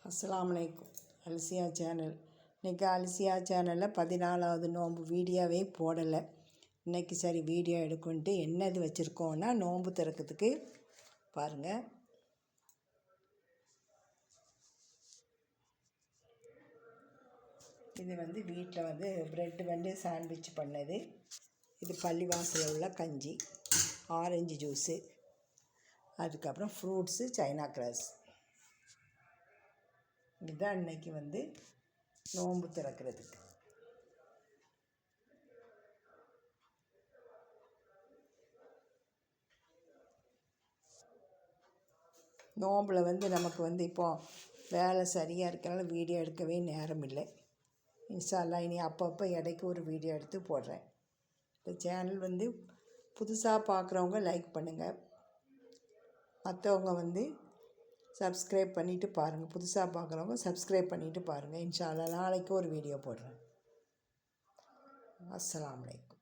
அஸ்ஸலாமு அலைக்கும். அல்சியா சேனல். இன்றைக்கி அல்சியா சேனலில் 14வது நோன்பு வீடியோவே போடலை. இன்றைக்கி சரி வீடியோ எடுக்குன்ட்டு என்னது வச்சுருக்கோன்னா நோன்பு திறக்கிறதுக்கு பாருங்கள். இது வீட்டில் ப்ரெட்டு சாண்ட்விச் பண்ணது. இது பள்ளிவாசலில் உள்ள கஞ்சி, ஆரஞ்சு ஜூஸு, அதுக்கப்புறம் ஃப்ரூட்ஸு, சைனா கிராஸ். இதுதான் இன்றைக்கி நோன்பு திறக்கிறதுக்கு. நோம்பில் நமக்கு இப்போது வேலை சரியாக இருக்கிறனால வீடியோ எடுக்கவே நேரம் இல்லை. இன்ஷா அல்லாஹ் இனி அப்பப்போ இடைக்கு ஒரு வீடியோ எடுத்து போடுறேன். இந்த சேனல் புதுசாக பார்க்குறவங்க லைக் பண்ணுங்கள், மற்றவங்க சப்ஸ்கிரைப் பண்ணிவிட்டு பாருங்கள். புதுசாக பார்க்குறவங்க சப்ஸ்கிரைப் பண்ணிவிட்டு பாருங்கள். இன்ஷா அல்லாஹ் நாளைக்கு ஒரு வீடியோ போடுறேன். அஸ்ஸலாமு அலைக்கும்.